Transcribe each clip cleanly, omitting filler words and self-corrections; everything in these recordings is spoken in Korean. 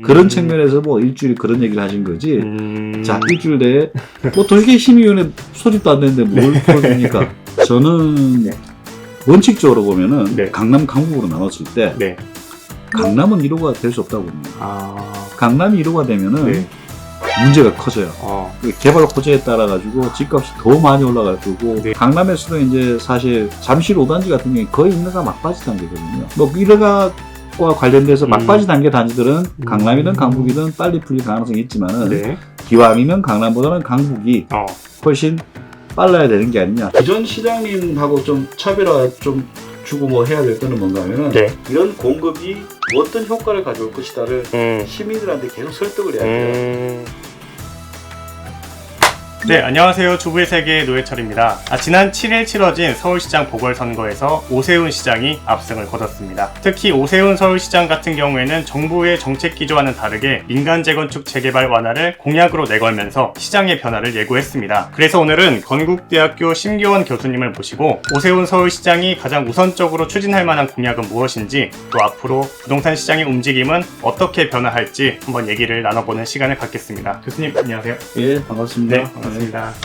그런 측면에서 뭐 일주일 그런 얘기를 하신 거지. 자, 일주일 내에 뭐 도시계 심의위원회 소집도 안 됐는데 뭘 풀어줍니까? 저는 네. 원칙적으로 보면은 네. 강남 강북으로 나눴을 때 네. 강남은 1호가 될 수 없다고 봅니다. 아. 강남이 1호가 되면은 네. 문제가 커져요. 그 개발 호재에 따라 가지고 집값이 더 많이 올라갈 거고 네. 강남에서도 이제 사실 잠실 5단지 같은 경우에 거의 인허가 막바지 단계거든요. 뭐 인허가와 관련돼서 막바지 단계 단지들은 강남이든 강북이든 빨리 풀릴 가능성이 있지만은 네. 기왕이면 강남보다는 강북이 훨씬 빨라야 되는 게 아니냐. 기존 시장님하고 좀 차별화 좀 주고 뭐 해야 될 거는 뭔가 하면은 네. 이런 공급이 어떤 효과를 가져올 것이다를 시민들한테 계속 설득을 해야 돼요. 네, 안녕하세요. 주부의 세계 노예철입니다. 지난 7일 치러진 서울시장 보궐선거에서 오세훈 시장이 압승을 거뒀습니다. 특히 오세훈 서울시장 같은 경우에는 정부의 정책 기조와는 다르게 민간 재건축 재개발 완화를 공약으로 내걸면서 시장의 변화를 예고했습니다. 그래서 오늘은 건국대학교 심교원 교수님을 모시고 오세훈 서울시장이 가장 우선적으로 추진할 만한 공약은 무엇인지, 또 앞으로 부동산 시장의 움직임은 어떻게 변화할지 한번 얘기를 나눠보는 시간을 갖겠습니다. 교수님 안녕하세요. 예, 반갑습니다. 네, 반갑습니다.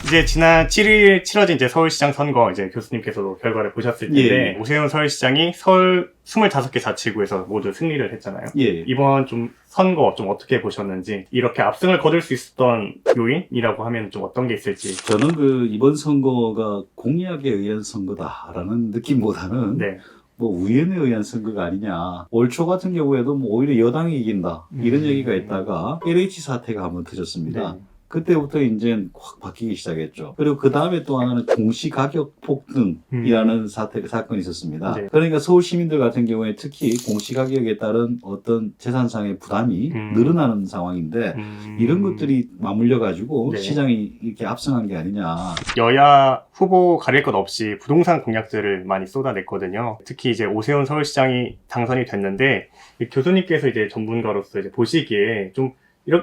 이제 지난 7일 치러진 이제 서울시장 선거, 이제 교수님께서도 결과를 보셨을 텐데, 예. 오세훈 서울시장이 서울 25개 자치구에서 모두 승리를 했잖아요. 예. 이번 좀 선거 좀 어떻게 보셨는지, 이렇게 압승을 거둘 수 있었던 요인이라고 하면 좀 어떤 게 있을지. 저는 이번 선거가 공약에 의한 선거다라는 느낌보다는 네. 뭐 우연에 의한 선거가 아니냐. 올 초 같은 경우에도 뭐 오히려 여당이 이긴다 이런 얘기가 있다가 LH 사태가 한번 터졌습니다. 네. 그때부터 이제 확 바뀌기 시작했죠. 그리고 그 다음에 또 하나는 공시가격 폭등이라는 사건이 있었습니다. 네. 그러니까 서울 시민들 같은 경우에 특히 공시가격에 따른 어떤 재산상의 부담이 늘어나는 상황인데 이런 것들이 맞물려가지고 네. 시장이 이렇게 압승한 게 아니냐. 여야 후보 가릴 것 없이 부동산 공약들을 많이 쏟아냈거든요. 특히 이제 오세훈 서울시장이 당선이 됐는데, 교수님께서 이제 전문가로서 이제 보시기에 좀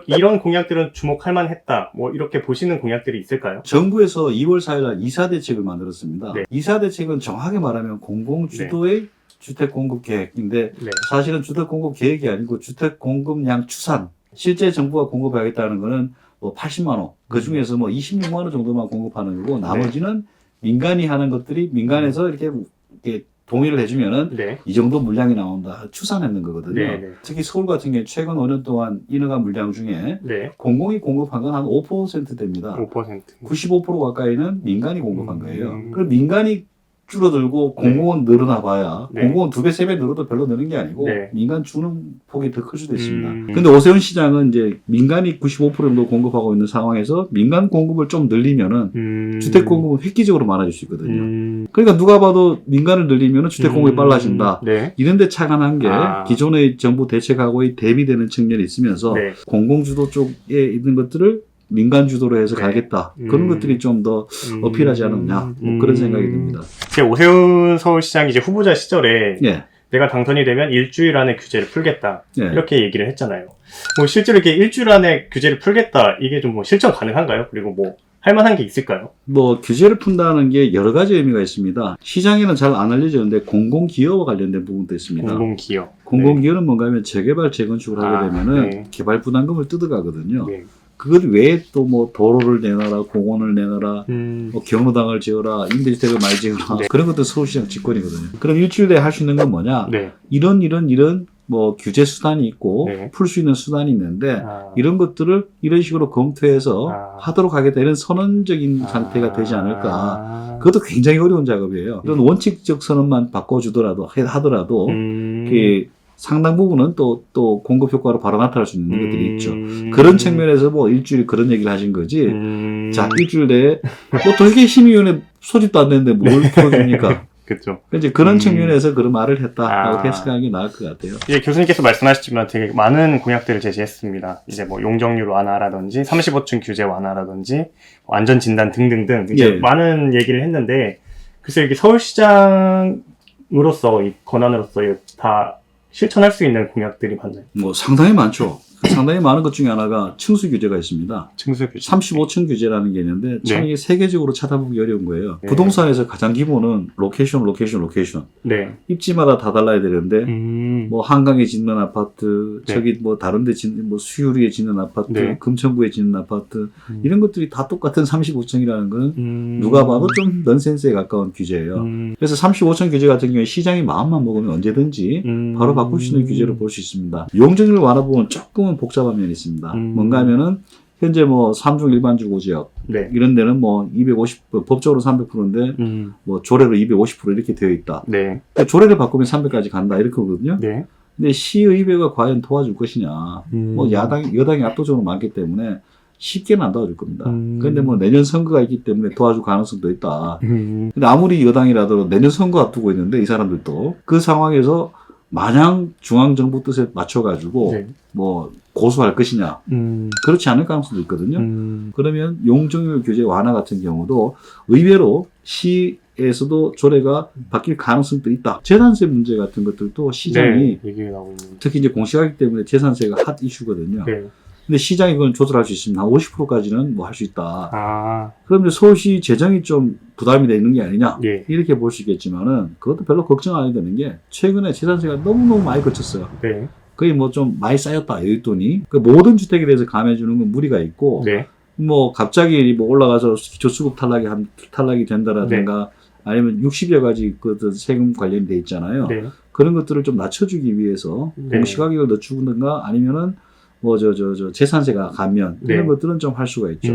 이런 공약들은 주목할 만했다, 뭐 이렇게 보시는 공약들이 있을까요? 정부에서 2월 4일날 이사대책을 만들었습니다. 네. 이사대책은 정확하게 말하면 공공주도의 주택공급계획인데 네. 사실은 주택공급계획이 아니고 주택공급량 추산, 실제 정부가 공급하겠다는 거는 뭐 80만 호, 그 중에서 뭐 26만 호 정도만 공급하는 거고 나머지는 민간이 하는 것들이 민간에서 이렇게 동의를 해주면은 네. 이 정도 물량이 나온다 추산했는 거거든요. 네, 네. 특히 서울 같은 경우 최근 5년 동안 인허가 물량 중에 네. 공공이 공급한 건 한 5% 됩니다. 5%. 95% 가까이는 민간이 공급한 거예요. 그럼 민간이 줄어들고 공공은 늘어나 봐야 네. 공공은 2배, 3배 늘어도 별로 느는 게 아니고 네. 민간 주는 폭이 더 클 수도 있습니다. 근데 오세훈 시장은 이제 민간이 95% 정도 공급하고 있는 상황에서 민간 공급을 좀 늘리면은 주택 공급은 획기적으로 많아질 수 있거든요. 그러니까 누가 봐도 민간을 늘리면은 주택 공급이 빨라진다. 네. 이런데 착안한 게 기존의 정부 대책하고의 대비되는 측면이 있으면서 네. 공공주도 쪽에 있는 것들을 민간 주도로 해서 네. 가겠다. 그런 것들이 좀 더 어필하지 않았냐. 뭐 그런 생각이 듭니다. 제 오세훈 서울시장이 이제 후보자 시절에 예. 내가 당선이 되면 일주일 안에 규제를 풀겠다. 예. 이렇게 얘기를 했잖아요. 뭐 실제로 이렇게 일주일 안에 규제를 풀겠다. 이게 좀 뭐 실천 가능한가요? 그리고 뭐 할 만한 게 있을까요? 뭐 규제를 푼다는 게 여러 가지 의미가 있습니다. 시장에는 잘 안 알려졌는데 공공기여와 관련된 부분도 있습니다. 공공기여. 공공기여는 뭔가 하면 재개발, 재건축을 하게 되면은 네. 개발 부담금을 뜯어가거든요. 네. 그것 외에 또 뭐 도로를 내놔라, 공원을 내놔라, 뭐 경로당을 지어라, 임대주택을 많이 지어라. 네. 그런 것도 서울시장 직권이거든요. 그럼 일주일 내에 할 수 있는 건 뭐냐? 네. 이런 뭐 규제 수단이 있고 네. 풀 수 있는 수단이 있는데 아. 이런 것들을 이런 식으로 검토해서 하도록 하게 되는 선언적인 아. 상태가 되지 않을까. 그것도 굉장히 어려운 작업이에요. 이런 원칙적 선언만 바꿔주더라도 하더라도 그 상당 부분은 또 공급 효과로 바로 나타날 수 있는 것들이 있죠. 그런 측면에서 뭐 일주일 그런 얘기를 하신 거지. 자, 일주일 내에 뭐 도시계 심의위원회 소집도 안 됐는데 뭘 풀어줍니까? 그렇죠. 이제 그런 측면에서 그런 말을 했다라고 해석하는 게 나을 것 같아요. 이제 교수님께서 말씀하셨지만 되게 많은 공약들을 제시했습니다. 이제 뭐 용적률 완화라든지 35층 규제 완화라든지 안전 진단 등등등 이제 예. 많은 얘기를 했는데, 글쎄 이게 서울시장으로서 이 권한으로서 다 실천할 수 있는 공약들이 많나요? 뭐 상당히 많죠. 상당히 많은 것 중에 하나가 층수 규제가 있습니다. 층수 규제. 35층 규제라는 게 있는데 참 네. 이게 세계적으로 찾아보기 어려운 거예요. 네. 부동산에서 가장 기본은 로케이션. 네. 입지마다 다 달라야 되는데 뭐 한강에 짓는 아파트, 네. 저기 뭐 다른 데 짓는 뭐 수유리에 짓는 아파트, 네. 금천구에 짓는 아파트 이런 것들이 다 똑같은 35층이라는 거는 누가 봐도 좀 넌센스에 가까운 규제예요. 그래서 35층 규제 같은 경우에 시장이 마음만 먹으면 언제든지 바로 바꿀 수 있는 규제로 볼 수 있습니다. 용적률 완화 부분 조금은 복잡한 면이 있습니다. 뭔가 하면은 현재 뭐 3중 일반 주거 지역 네. 이런 데는 뭐 250, 법적으로 300%인데 뭐 조례로 250% 이렇게 되어 있다. 네. 그러니까 조례를 바꾸면 300까지 간다 이렇게 거거든요. 네. 근데 시의회가 과연 도와줄 것이냐. 뭐 여당이 압도적으로 많기 때문에 쉽게는 안 도와줄 겁니다. 그런데 뭐 내년 선거가 있기 때문에 도와줄 가능성도 있다. 근데 아무리 여당이라도 내년 선거 앞두고 있는데 이 사람들도 그 상황에서 마냥 중앙정부 뜻에 맞춰가지고 네. 뭐 고수할 것이냐. 그렇지 않을 가능성도 있거든요. 그러면 용적률 규제 완화 같은 경우도 의외로 시에서도 조례가 바뀔 가능성도 있다. 재산세 문제 같은 것들도 시장이 네. 얘기가 나오고 있는. 특히 이제 공시가격 때문에 재산세가 핫 이슈거든요. 네. 근데 시장이 그건 조절할 수 있습니다. 한 50%까지는 뭐 할 수 있다. 아. 그럼 이제 서울시 재정이 좀 부담이 되는 게 아니냐. 예. 이렇게 볼 수 있겠지만은 그것도 별로 걱정 안 해도 되는 게 최근에 재산세가 너무너무 많이 거쳤어요. 네. 거의 뭐 좀 많이 쌓였다 여윳돈이. 그 모든 주택에 대해서 감해주는 건 무리가 있고 네. 뭐 갑자기 뭐 올라가서 기초수급 탈락이 된다라든가 아니면 60여 가지 그 세금 관련돼 있잖아요. 네. 그런 것들을 좀 낮춰주기 위해서 네. 공시가격을 늦추든가 아니면은 뭐 재산세가 가면 네. 이런 것들은 좀 할 수가 있죠.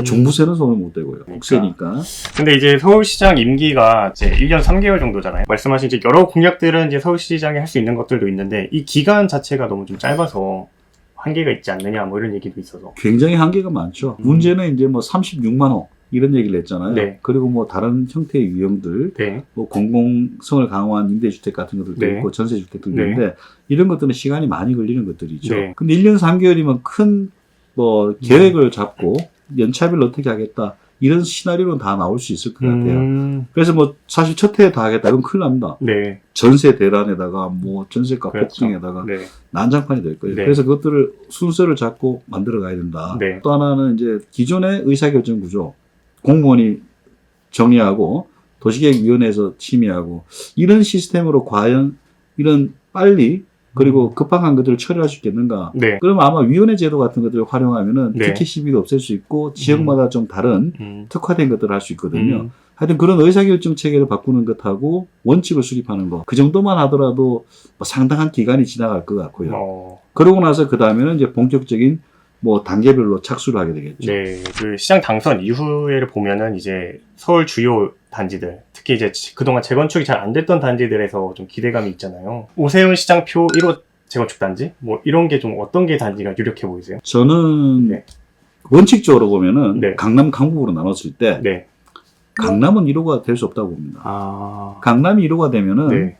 종부세는 손을 못 대고요. 국세니까. 근데 이제 서울시장 임기가 이제 1년 3개월 정도잖아요. 말씀하신 이제 여러 공약들은 이제 서울시장이 할 수 있는 것들도 있는데 이 기간 자체가 너무 좀 짧아서 한계가 있지 않느냐 뭐 이런 얘기도 있어서. 굉장히 한계가 많죠. 문제는 이제 뭐 36만 호 이런 얘기를 했잖아요. 네. 그리고 뭐 다른 형태의 유형들, 네. 뭐 공공성을 강화한 임대주택 같은 것들도 네. 있고 전세주택들도 네. 있는데 이런 것들은 시간이 많이 걸리는 것들이죠. 네. 근데 1년 3개월이면 큰 뭐 계획을 잡고 연차별로 어떻게 하겠다 이런 시나리오는 다 나올 수 있을 것 같아요. 그래서 뭐 사실 첫 해에 다 하겠다 이건 큰일 납니다. 네. 전세 대란에다가 뭐 전세가 그렇죠. 폭등에다가 네. 난장판이 될 거예요. 네. 그래서 그것들을 순서를 잡고 만들어 가야 된다. 네. 또 하나는 이제 기존의 의사결정 구조, 공무원이 정리하고 도시계획위원회에서 심의하고 이런 시스템으로 과연 이런 빨리 그리고 급박한 것들을 처리할 수 있겠는가. 네. 그러면 아마 위원회 제도 같은 것들을 활용하면은 네. 특혜 시비도 없앨 수 있고 지역마다 좀 다른 특화된 것들을 할 수 있거든요. 하여튼 그런 의사결정 체계를 바꾸는 것하고 원칙을 수립하는 거. 그 정도만 하더라도 뭐 상당한 기간이 지나갈 것 같고요. 그러고 나서 그 다음에는 이제 본격적인 뭐 단계별로 착수를 하게 되겠죠. 네. 그 시장 당선 이후에를 보면은 이제 서울 주요 단지들, 특히 이제 그동안 재건축이 잘 안 됐던 단지들에서 좀 기대감이 있잖아요. 오세훈 시장표 1호 재건축 단지? 뭐 이런 게 좀 어떤 게 단지가 유력해 보이세요? 저는 네. 원칙적으로 보면은 네. 강남, 강북으로 나눴을 때 네. 강남은 1호가 될 수 없다고 봅니다. 아. 강남이 1호가 되면은 네.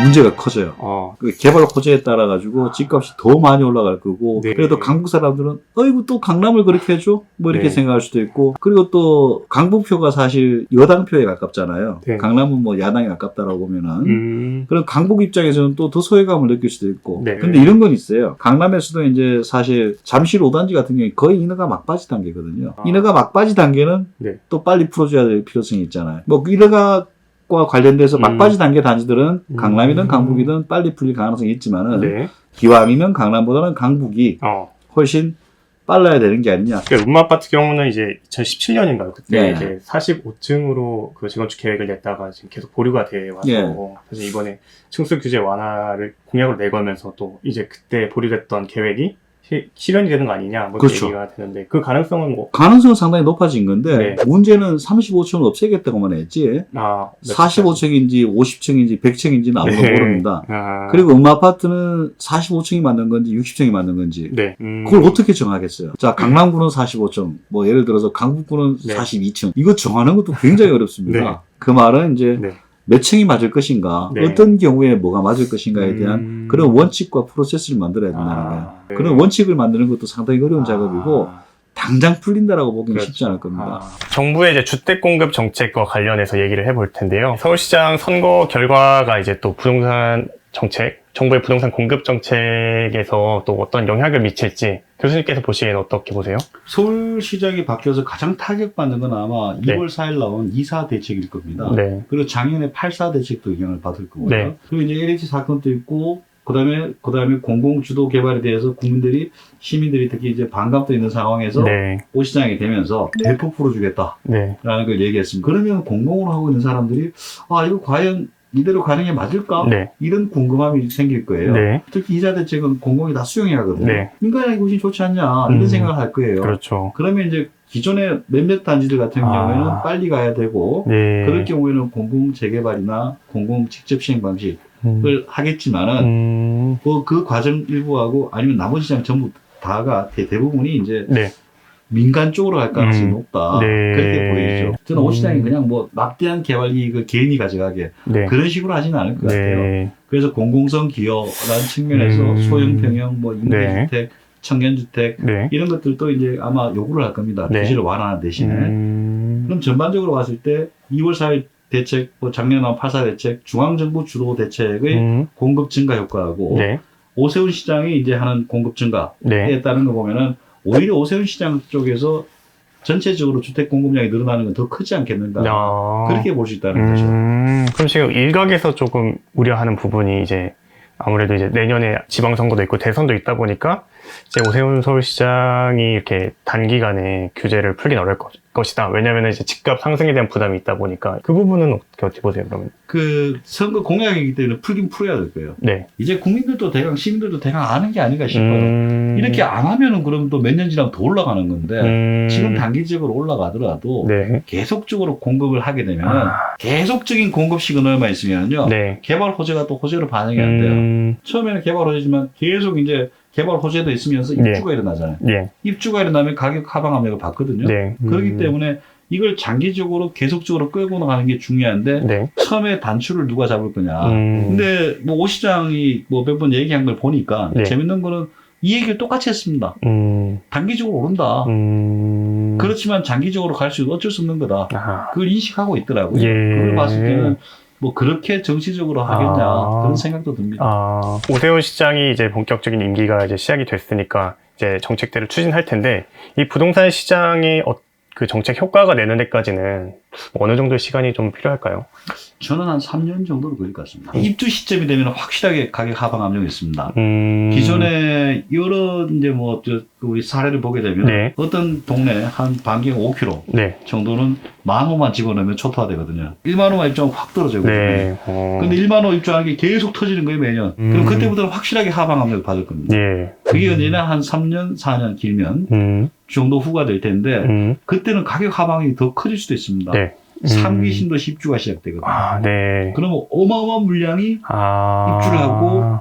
문제가 커져요. 그 개발 호재에 따라 가지고 집값이 더 많이 올라갈 거고 네. 그래도 강북 사람들은 어이구 또 강남을 그렇게 해줘? 뭐 이렇게 네. 생각할 수도 있고 그리고 또 강북표가 사실 여당표에 가깝잖아요. 네. 강남은 뭐 야당에 가깝다라고 보면은 그럼 강북 입장에서는 또 더 소외감을 느낄 수도 있고 네. 근데 이런 건 있어요. 강남에서도 이제 사실 잠실 5단지 같은 경우에 거의 인허가 막바지 단계거든요. 인허가 막바지 단계는 네. 또 빨리 풀어줘야 될 필요성이 있잖아요. 뭐 인허가 과 관련돼서 막바지 단계 단지들은 강남이든 강북이든 빨리 풀릴 가능성이 있지만은 네. 기왕이면 강남보다는 강북이 훨씬 빨라야 되는 게 아니냐. 그러니까 음마아파트 경우는 이제 2017년인가요? 그때 네. 이제 45층으로 그 재건축 계획을 냈다가 지금 계속 보류가 돼 와서 네. 사실 이번에 층수 규제 완화를 공약을 내걸면서 또 이제 그때 보류됐던 계획이 실현이 되는 거 아니냐 뭐 그렇죠. 얘기가 되는데 그 가능성은 뭐 가능성은 상당히 높아진 건데 네. 문제는 35층을 없애겠다고만 했지 45층인지 50층인지 100층인지는 아무도 네. 모릅니다. 아. 그리고 음아파트는 45층이 맞는 건지 60층이 맞는 건지 네. 그걸 어떻게 정하겠어요? 자, 강남구는 45층, 뭐 예를 들어서 강북구는 네. 42층. 이거 정하는 것도 굉장히 어렵습니다. 네. 그 말은 이제 네. 몇 층이 맞을 것인가, 네. 어떤 경우에 뭐가 맞을 것인가에 대한 그런 원칙과 프로세스를 만들어야 된다는 거예요. 네. 그런 원칙을 만드는 것도 상당히 어려운 작업이고 당장 풀린다라고 보기는 그렇죠. 쉽지 않을 겁니다. 정부의 이제 주택 공급 정책과 관련해서 얘기를 해볼 텐데요. 서울시장 선거 결과가 이제 또 부동산 정책 정부의 부동산 공급 정책에서 또 어떤 영향을 미칠지 교수님께서 보시기에는 어떻게 보세요? 서울시장이 바뀌어서 가장 타격받는 건 아마 네. 2월 4일 나온 2사 대책일 겁니다. 네. 그리고 작년에 8사 대책도 영향을 받을 거고요. 네. 그리고 이제 LH 사건도 있고, 그다음에 공공주도 개발에 대해서 시민들이 특히 이제 반감도 있는 상황에서 네. 오 시장이 되면서 대폭 풀어주겠다라는 네. 걸 얘기했습니다. 그러면 공공으로 하고 있는 사람들이 이거 과연 이대로 가는 게 맞을까? 네. 이런 궁금함이 생길 거예요. 네. 특히 이자 대책은 공공이 다 수용해야 하거든요. 네. 민간이 훨씬 좋지 않냐 이런 생각을 할 거예요. 그렇죠. 그러면 이제 기존의 몇몇 단지들 같은 경우에는 빨리 가야 되고 네. 그럴 경우에는 공공 재개발이나 공공 직접 시행 방식을 하겠지만은 그 과정 일부하고 아니면 나머지 시장 전부 다가 대부분이 이제 네. 민간 쪽으로 갈 가능성이 높다. 네. 그렇게 보이죠. 저는 오 시장이 그냥 뭐 막대한 개발 이익을 개인이 가져가게 네. 그런 식으로 하지는 않을 것 같아요. 네. 그래서 공공성 기여라는 측면에서 소형 평형, 뭐 임대주택, 청년주택 네. 이런 것들도 이제 아마 요구를 할 겁니다. 네. 규제를 완화하는 대신에. 그럼 전반적으로 봤을 때 2월 4일 대책, 뭐 작년에 나온 8사 대책, 중앙정부 주도 대책의 공급 증가 효과하고 네. 오세훈 시장이 이제 하는 공급 증가에 네. 따른 거 보면은 오히려 오세훈 시장 쪽에서 전체적으로 주택 공급량이 늘어나는 건 더 크지 않겠는가. 그렇게 볼 수 있다는 거죠. 그럼 지금 일각에서 조금 우려하는 부분이 이제 아무래도 이제 내년에 지방선거도 있고 대선도 있다 보니까 이제 오세훈 서울시장이 이렇게 단기간에 규제를 풀긴 어려울 것이다. 왜냐하면 이제 집값 상승에 대한 부담이 있다 보니까 그 부분은 어떻게 보세요, 그러면? 그 선거 공약이기 때문에 풀긴 풀어야 될 거예요. 네. 이제 국민들도 대강 시민들도 대강 아는 게 아닌가 싶어요. 이렇게 안 하면은 그럼 또 몇 년 지나면 더 올라가는 건데 지금 단기적으로 올라가더라도 네. 계속적으로 공급을 하게 되면 계속적인 공급 시그널만 있으면요. 네. 개발 호재가 또 호재로 반영이 안 돼요. 처음에는 개발 호재지만 계속 이제 개발 호재도 있으면서 입주가 일어나잖아요. 네. 입주가 일어나면 가격 하방 압력을 받거든요. 네. 그렇기 때문에 이걸 장기적으로 계속적으로 끌고 나가는 게 중요한데 네. 처음에 단추를 누가 잡을 거냐. 근데 뭐 오 시장이 뭐 몇 번 얘기한 걸 보니까 네. 재밌는 거는 이 얘기를 똑같이 했습니다. 단기적으로 오른다. 그렇지만 장기적으로 갈 수 어쩔 수 없는 거다. 그걸 인식하고 있더라고요. 예. 그걸 봤을 때는 뭐 그렇게 정치적으로 하겠냐 그런 생각도 듭니다. 오세훈 시장이 이제 본격적인 임기가 이제 시작이 됐으니까 이제 정책들을 추진할 텐데 이 부동산 시장의 그 정책 효과가 내는 데까지는 어느 정도의 시간이 좀 필요할까요? 저는 한 3년 정도로 걸릴 것 같습니다. 입주 시점이 되면 확실하게 가격 하방 압력이 있습니다. 기존에 여러 이제 뭐 우리 사례를 보게 되면 네. 어떤 동네 한 반경 5km 네. 정도는 10,000호만 집어넣으면 초토화되거든요. 10,000호만 입주하면 확 떨어지거든요. 네. 근데 10,000호 입주하는 게 계속 터지는 거예요, 매년. 그럼 그때부터는 확실하게 하방 압력을 받을 겁니다. 예. 그게 언제나 한 3년, 4년 길면 정도 후가 될 텐데 그때는 가격 하방이 더 커질 수도 있습니다. 네. 3기 신도시 입주가 시작되거든요. 네. 그러면 어마어마한 물량이 입주를 하고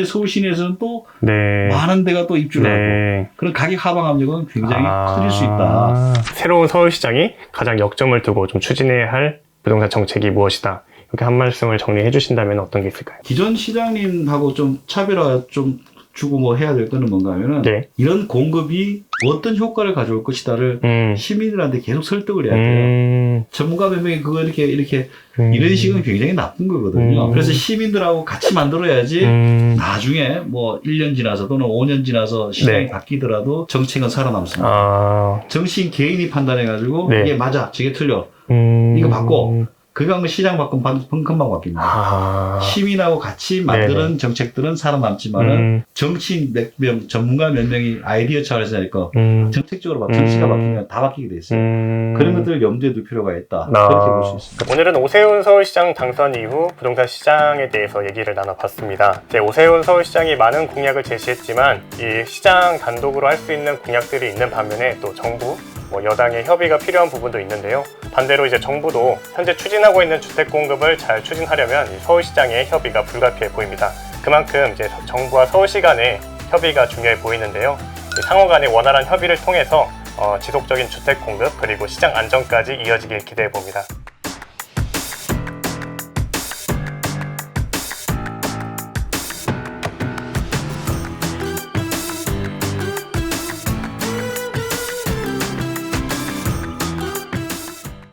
서울 시내에서는 또 네. 많은 데가 또 입주를 네. 하고 그런 가격 하방 압력은 굉장히 커질 수 있다. 새로운 서울시장이 가장 역점을 두고 좀 추진해야 할 부동산 정책이 무엇이다. 이렇게 한 말씀을 정리해 주신다면 어떤 게 있을까요? 기존 시장님하고 좀 차별화 좀 주고 뭐 해야 될 거는 뭔가 하면은 네. 이런 공급이 어떤 효과를 가져올 것이다를 시민들한테 계속 설득을 해야 돼요. 전문가 몇 명이 그거 이렇게 이런 식은 굉장히 나쁜 거거든요. 그래서 시민들하고 같이 만들어야지 나중에 뭐 1년 지나서 또는 5년 지나서 시장이 네. 바뀌더라도 정책은 살아남습니다. 정치인 개인이 판단해가지고 네. 이게 맞아, 저게 틀려. 이거 바꿔. 그거 하면 시장 바꾸면 금방 바뀝니다. 시민하고 같이 만드는 정책들은 살아남지만은 정치인 몇 명, 전문가 몇 명이 아이디어 차원에서 하니까 정책적으로 정치가 바뀌면 다 바뀌게 돼 있어요. 그런 것들을 염두에 둘 필요가 있다. 그렇게 볼 수 있습니다. 오늘은 오세훈 서울시장 당선 이후 부동산 시장에 대해서 얘기를 나눠봤습니다. 이제 오세훈 서울시장이 많은 공약을 제시했지만 이 시장 단독으로 할 수 있는 공약들이 있는 반면에 또 정부 여당의 협의가 필요한 부분도 있는데요. 반대로 이제 정부도 현재 추진하고 있는 주택 공급을 잘 추진하려면 서울시장의 협의가 불가피해 보입니다. 그만큼 이제 정부와 서울시 간의 협의가 중요해 보이는데요. 상호 간의 원활한 협의를 통해서 지속적인 주택 공급 그리고 시장 안정까지 이어지길 기대해 봅니다.